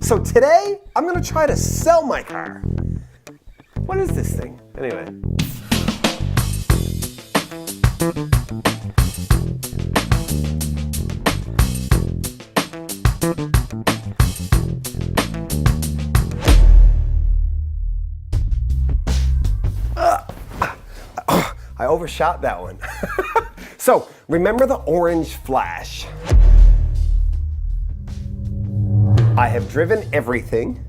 So today, I'm gonna try to sell my car. What is this thing? Anyway. I overshot that one. So, remember the orange flash? I have driven everything.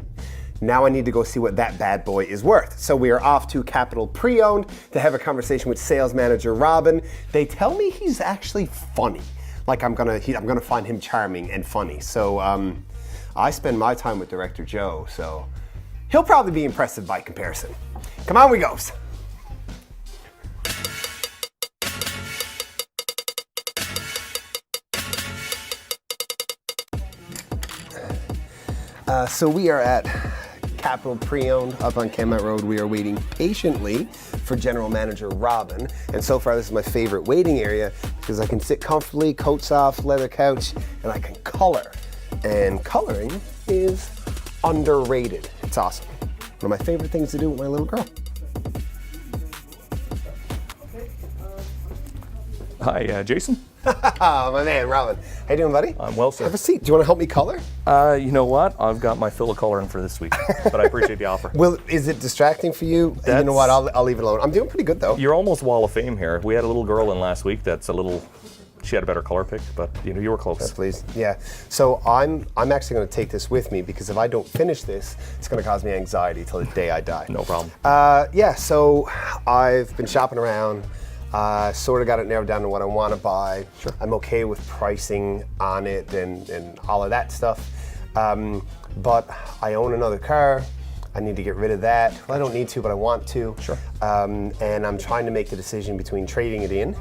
Now I need to go see what that bad boy is worth. So we are off to Capital PreOwned to have a conversation with sales manager Robin. They tell me he's actually funny. Like I'm gonna find him charming and funny. So I spend my time with Director Joe, so he'll probably be impressive by comparison. Come on, we goes. So we are at Capital PreOwned up on Kenmount Road. We are waiting patiently for General Manager Robin. And so far this is my favorite waiting area because I can sit comfortably, coats off, leather couch, and I can color. And coloring is underrated. It's awesome. One of my favorite things to do with my little girl. Hi, Jason. My man, Robin. How you doing, buddy? I'm well, sir. Have a seat. Do you want to help me color? You know what? I've got my fill of coloring for this week, but I appreciate the offer. Well, is it distracting for you? You know what? I'll leave it alone. I'm doing pretty good, though. You're almost Wall of Fame here. We had a little girl in last week that's she had a better color pick, but you were close. Yes, please. Yeah. So I'm actually going to take this with me because if I don't finish this, it's going to cause me anxiety till the day I die. No problem. Yeah. So I've been shopping around. Sort of got it narrowed down to what I want to buy. Sure. I'm okay with pricing on it and all of that stuff. But I own another car. I need to get rid of that. Well, I don't need to, but I want to. Sure. And I'm trying to make the decision between trading it in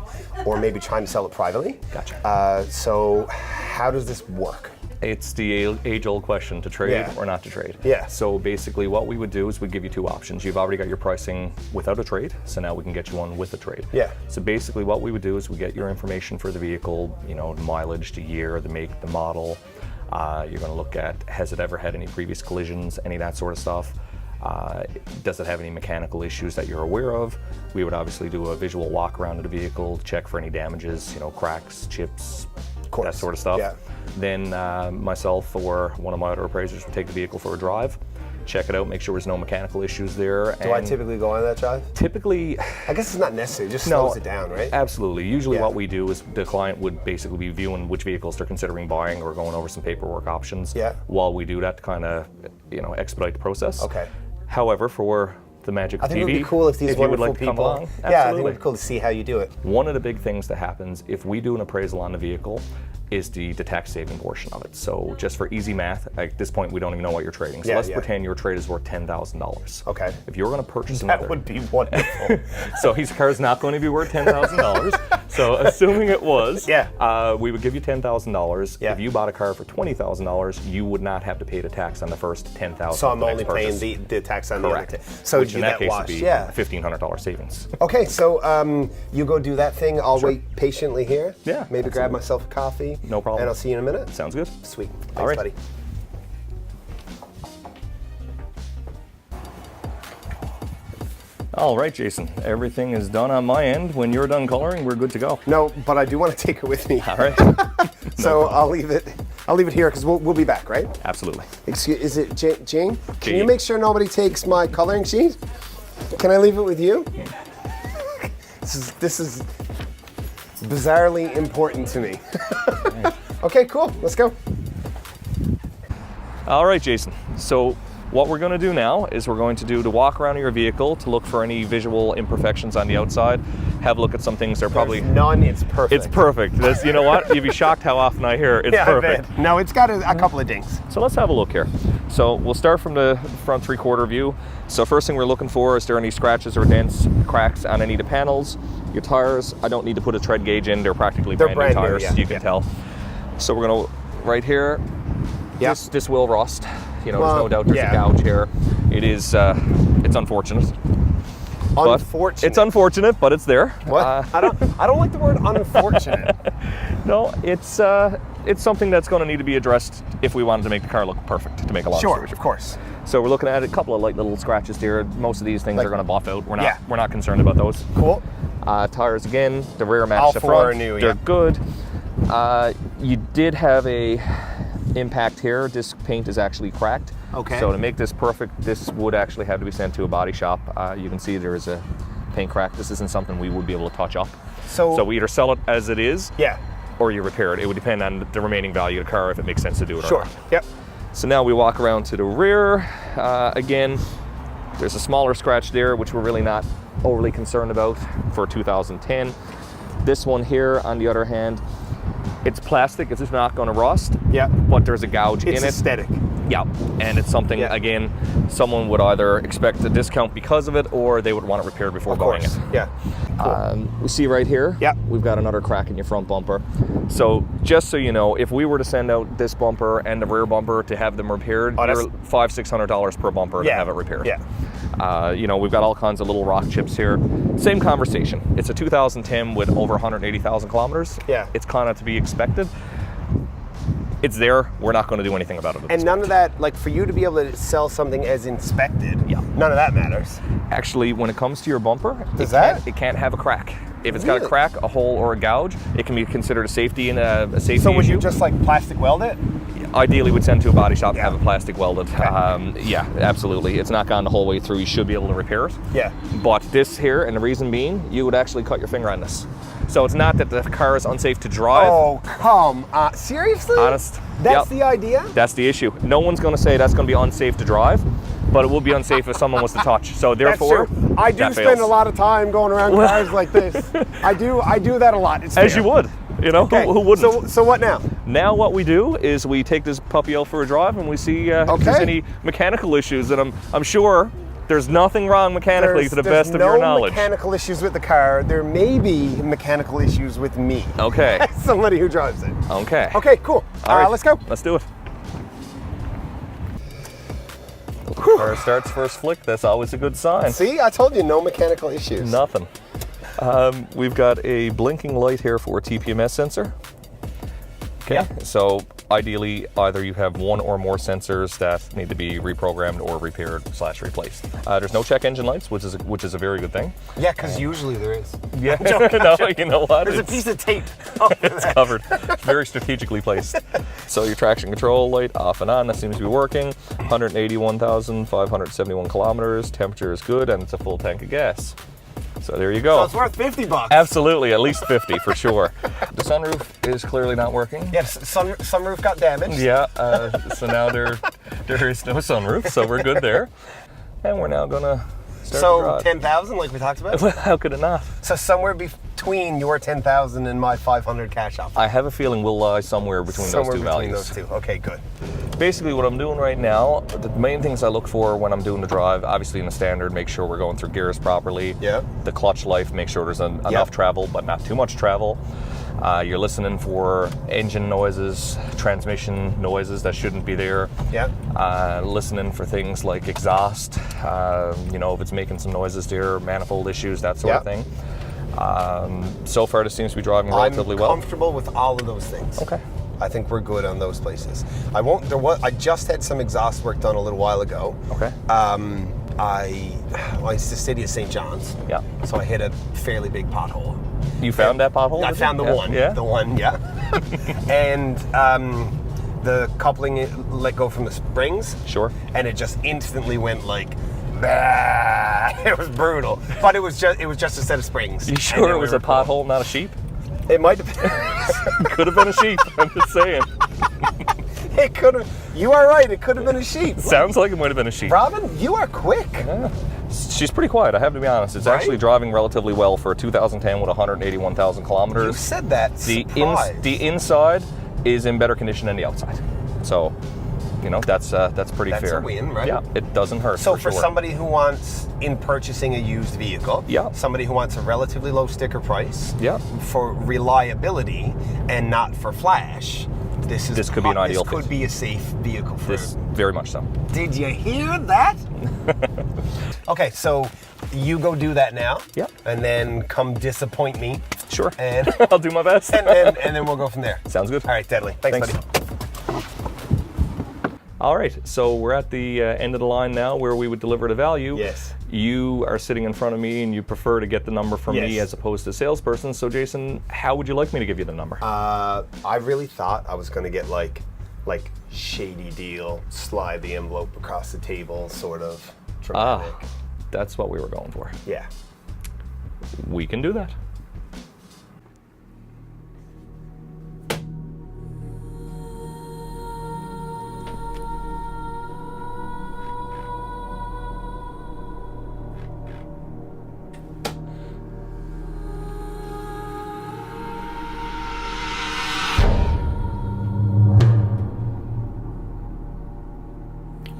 or maybe trying to sell it privately. Gotcha. So how does this work? It's the age-old question, to trade or not to trade. Yeah. So basically what we would do is we'd give you two options. You've already got your pricing without a trade, so now we can get you one with a trade. Yeah. So basically what we would do is we get your information for the vehicle, the mileage, the year, the make, the model. You're going to look at, has it ever had any previous collisions, any of that sort of stuff. Does it have any mechanical issues that you're aware of? We would obviously do a visual walk around of the vehicle, check for any damages, cracks, chips, that sort of stuff. Yeah. Then myself or one of my other appraisers would take the vehicle for a drive, check it out, make sure there's no mechanical issues there. Do I typically go on that drive? Typically, I guess it's not necessary, it just slows it down, right? Absolutely. Usually what we do is the client would basically be viewing which vehicles they're considering buying or going over some paperwork options while we do that to kind of, expedite the process. Okay. However, for the magic of TV, I think it would be cool if these wonderful people, come along, yeah, I think it would be cool to see how you do it. One of the big things that happens if we do an appraisal on the vehicle is the tax saving portion of it. So just for easy math, at this point we don't even know what you're trading. So let's pretend your trade is worth $10,000. Okay. If you're going to purchase another, that would be wonderful. So his car is not going to be worth $10,000. So assuming it was, we would give you $10,000. Yeah. If you bought a car for $20,000, you would not have to pay the tax on the first $10,000. So I'm only paying the tax on the other. So which in that case would be $1,500 savings. Okay, so you go do that thing. I'll wait patiently here. Yeah. Maybe grab myself a coffee. No problem. And I'll see you in a minute. Sounds good. Sweet. Thanks, all right, buddy. All right, Jason. Everything is done on my end. When you're done coloring, we're good to go. No, but I do want to take it with me. All right. So I'll leave it here because we'll be back, right? Absolutely. Excuse, is it Jane? Can you make sure nobody takes my coloring sheet? Can I leave it with you? This is bizarrely important to me. Okay, cool. Let's go. All right, Jason. So what we're going to do now is we're going to do the walk around of your vehicle to look for any visual imperfections on the outside. Have a look at some things. They're probably none. It's perfect. It's perfect. You know what? You'd be shocked how often I hear it's perfect. I bet. No, it's got a couple of dings. So let's have a look here. So we'll start from the front three-quarter view. So first thing we're looking for is there any scratches or dents, cracks on any of the panels. Your tires, I don't need to put a tread gauge in. They're practically brand new tires. You can tell. So we're going to right here. This will rust. There's no doubt there's a gouge here. It is. It's unfortunate. Unfortunate. It's unfortunate, but it's there. What? I don't like the word unfortunate. No, it's something that's going to need to be addressed if we wanted to make the car look perfect, to make a long story short. Of course. So we're looking at a couple of like little scratches here. Most of these things are going to buff out. We're not concerned about those. Cool. Tires again, the rear match All the 4 front. are new, They're good. You did have a impact here. This paint is actually cracked. Okay. So to make this perfect, this would actually have to be sent to a body shop. You can see there is a paint crack. This isn't something we would be able to touch up. So we either sell it as it is, or you repair it. It would depend on the remaining value of the car if it makes sense to do it or not. Yep. So now we walk around to the rear. Again, there's a smaller scratch there, which we're really not overly concerned about for 2010. This one here, on the other hand, it's plastic. It's just not going to rust. Yeah. But there's a gouge in it. It's aesthetic. Yeah, and it's something, again, someone would either expect a discount because of it, or they would want it repaired before buying it. Yeah. Cool. We see right here, Yep. we've got another crack in your front bumper. So just so you know, if we were to send out this bumper and the rear bumper to have them repaired, you're $500-600 per bumper to have it repaired. Yeah. We've got all kinds of little rock chips here. Same conversation. It's a 2010 with over 180,000 kilometers. Yeah. It's kind of to be expected. It's there. We're not going to do anything about it. And none of that, like for you to be able to sell something as inspected, none of that matters. Actually, when it comes to your bumper, it can't have a crack. If it's got a crack, a hole, or a gouge, it can be considered a safety and a safety issue. So would you just like plastic weld it? Ideally, we'd send to a body shop and have it plastic welded. Yeah, absolutely. It's not gone the whole way through. You should be able to repair it. Yeah. But this here, and the reason being, you would actually cut your finger on this. So it's not that the car is unsafe to drive. Oh, come on. Seriously? Honest. That's the idea? That's the issue. No one's going to say that's going to be unsafe to drive, but it will be unsafe if someone was to touch. So therefore, that's true. I do spend a lot of time going around cars like this. I do that a lot. It's As fair. you would. You know, who wouldn't? So what now? Now what we do is we take this puppy out for a drive and we see if there's any mechanical issues. And I'm sure there's nothing wrong mechanically to the best of your knowledge. There's no mechanical issues with the car. There may be mechanical issues with me. Okay. Somebody who drives it. Okay. Okay, cool. All right, let's go. Let's do it. Car starts first flick. That's always a good sign. See, I told you, no mechanical issues. Nothing. We've got a blinking light here for a TPMS sensor. Okay, so ideally either you have one or more sensors that need to be reprogrammed or repaired / replaced. There's no check engine lights, which is a very good thing. Yeah, because usually there is. Yeah, no, you know what? There's a piece of tape. It's covered. Very strategically placed. So your traction control light off and on, that seems to be working. 181,571 kilometers, temperature is good, and it's a full tank of gas. So there you go. So it's worth $50. Absolutely, at least 50 for sure. The sunroof is clearly not working. Yes, sunroof got damaged. Yeah, so now there is no sunroof, so we're good there. And we're now gonna start So the drive. 10,000, like we talked about? Well, how could it not? So somewhere between your 10,000 and my 500 cash offer. I have a feeling we'll lie somewhere between those two values. Those two. Okay, good. Basically what I'm doing right now, the main things I look for when I'm doing the drive, obviously in the standard, make sure we're going through gears properly. Yep. The clutch life, make sure there's enough travel, but not too much travel. You're listening for engine noises, transmission noises that shouldn't be there. Yeah. Listening for things like exhaust, if it's making some noises there, manifold issues, that sort of thing. So far, this seems to be driving relatively well. I'm comfortable with all of those things. Okay. I think we're good on those places. I just had some exhaust work done a little while ago. Okay. It's the city of St. John's. Yeah. So I hit a fairly big pothole. You found that pothole? I found the one. Yeah. The one, yeah. And the coupling let go from the springs. Sure. And it just instantly went like, bah. It was brutal. But it was just a set of springs. You sure it was a pothole, not a sheep? It might have been. Could have been a sheep, I'm just saying. It could have. You are right. It could have been a sheep. Sounds like it might have been a sheep. Robin, you are quick. Yeah. She's pretty quiet, I have to be honest. It's actually driving relatively well for 2010 with 181,000 kilometers. You said that. The inside is in better condition than the outside. So, that's pretty fair. That's a win, right? Yeah, it doesn't hurt. So for sure. Somebody who wants, in purchasing a used vehicle, somebody who wants a relatively low sticker price, for reliability and not for flash, this could be an ideal fit. This could be a safe vehicle for this. Very much so. Did you hear that? Okay, so you go do that now. Yep. And then come disappoint me Sure. And I'll do my best. and then we'll go from there. Sounds good. All right, deadly. Thanks. buddy. All right, so we're at the end of the line now where we would deliver the value. Yes. You are sitting in front of me and you prefer to get the number from me as opposed to a salesperson. So Jason, how would you like me to give you the number? I really thought I was going to get like shady deal, slide the envelope across the table, sort of dramatic. That's what we were going for. Yeah. We can do that.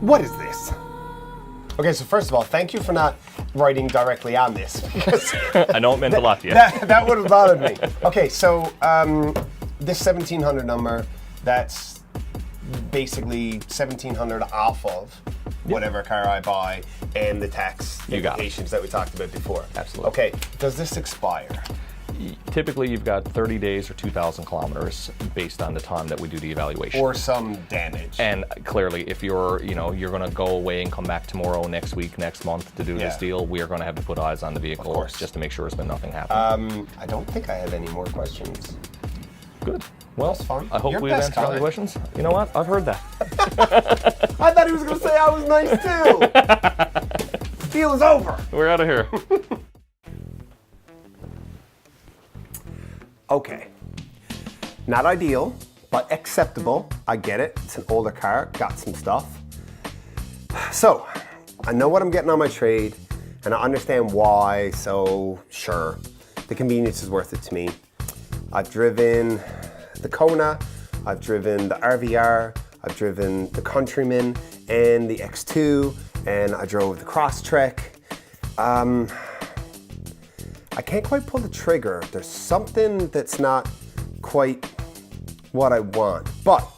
What is this? Okay, so first of all, thank you for not writing directly on this, because I know it meant a lot to you. that would have bothered me. Okay, so this 1700 number, that's basically 1700 off of whatever car I buy and the tax implications that we talked about before. Absolutely. Okay, does this expire? Typically, you've got 30 days or 2,000 kilometers based on the time that we do the evaluation. Or some damage. And clearly, if you're going to go away and come back tomorrow, next week, next month to do this deal, we are going to have to put eyes on the vehicle just to make sure there's been nothing happen. I don't think I have any more questions. Good. Well, That's fun. I hope You're we've best answered all your kind. questions. You know what? I've heard that. I thought he was going to say I was nice too. Deal is over. We're out of here. Okay. Not ideal, but acceptable. I get it. It's an older car, got some stuff. So, I know what I'm getting on my trade, and I understand why, so sure. The convenience is worth it to me. I've driven the Kona, I've driven the RVR, I've driven the Countryman and the X2, and I drove the Crosstrek. I can't quite pull the trigger. There's something that's not quite what I want, but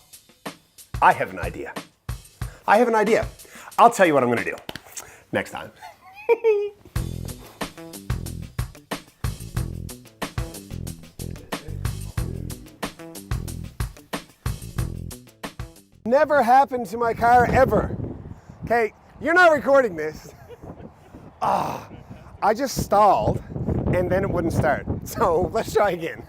I have an idea. I'll tell you what I'm gonna do next time. Never happened to my car ever. Okay, you're not recording this. I just stalled and then it wouldn't start. So let's try again.